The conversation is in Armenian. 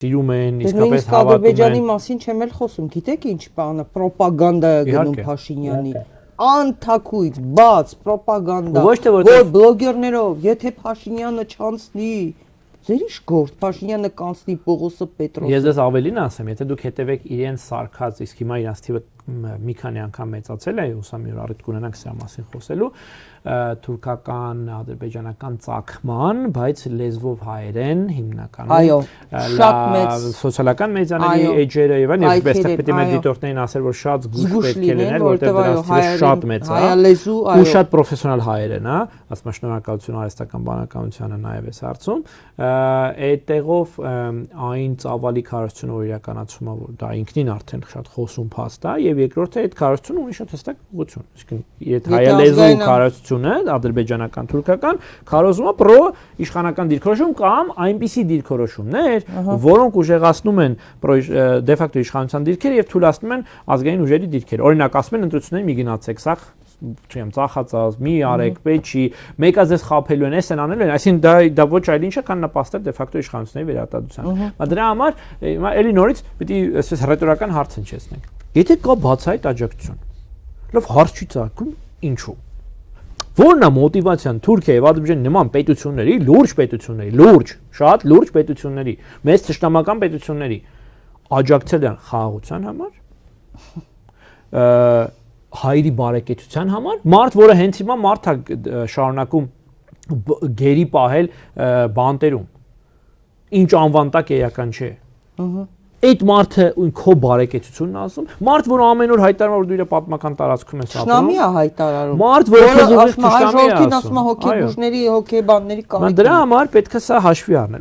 Սիրում են, իսկապես Նույնիսկ հավատում Ադրբեջանի են։ մասին չեմ էլ խոսում, գիտեք ինչ բանը, պրոպագանդա է գնում Իհարկե։ Փաշինյանի։ Անթակույց, բաց, պրոպագանդա, Ոչ թե որ որտեղ բլոգերներով, եթե Փաշինյանը չանցնի, ձեր ի՞նչ գործ, Փաշինյանը կանցնի Պողոսը Ես Պետրոսը։ դες ավելին ասեմ, եթե դուք հետևեք իրենց սարքած, իսկ հիմա իրանց թիվը մի քանի անգամ մեծացել է, հուսամ մի օր առիթ կունենանք սրա մասին խոսելու, թուրքական, ադրբեջանական ծագման, բայց լեզվով հայերեն հիմնականում։ Այո, շատ մեծ սոցիալական մեդիաների էջերը եւ այլն, եւ այստեղ պետք է մեր դիտորդներին ասել, որ շատ զգուշ պետք է լինել, որտեղ դրանց թիվը շատ մեծ է։ Հայալեզու, Ու շատ պրոֆեսիոնալ հայերեն, հա, ասում շնորհակալություն արհեստական բանականությանը նաեւ էս հարցում։ Այդտեղով այն ծավալի քարոզությունը որ իրականացում է, որ դա ինքնին արդեն շատ խոսում փաստ է, եւ երկրորդը այդ քարոզությունը ունի շատ հստակ ուղղություն։ Այսինքն եթե հայալեզու քարոզությունը, ադրբեջանական, թուրքական քարոզումը պրո իշխանական դիրքորոշում կամ այնպիսի դիրքորոշումներ, որոնք ուժեղացնում են դե ֆակտո իշխանության դիրքերը եւ թույլատնում են ազգային ուժերի դիրքերը։ Օրինակ ասում են ընտրությունների մի գնացեք, սա չեմ ծախածած, մի արեք, պետք չի, մեկը ձեզ խափելու են, էս են անելու են, այսինքն դա ոչ այլ ինչ է, քան նպաստել դե ֆակտո իշխանությունների վերարտադրության։ Բայց դրա համար էլի նորից պիտի այսպես ռետորական հարց հնչեցնենք։ Եթե կա բացահայտ աջակցություն, լավ հարց չի ծագում, ինչու։ Որն է մոտիվացիան Թուրքիայի եւ Ադրբեջանի նման պետությունների, լուրջ, շատ լուրջ պետությունների, մեծ ճշտամական պետությունների աջակցել են խաղաղության համար, հայերի բարեկեցության համար, մարդ, որը հենց հիմա մարդ է շարունակում գերի պահել բանտերում, ինչ անվան տակ էական չէ։ Այդ մարդը քո բարեկեցությունն ասում, մարդ, որ ամեն օր հայտարարում որ դու իր պատմական տարածքում ես ապրում։ Շնամի է հայտարարում։ Մարդ, որ քեզ ուղիղ շնամի է ասում հոգեբուժների, հոգեբանների կայքին։ Դրա համար պետք է սա հաշվի առնել։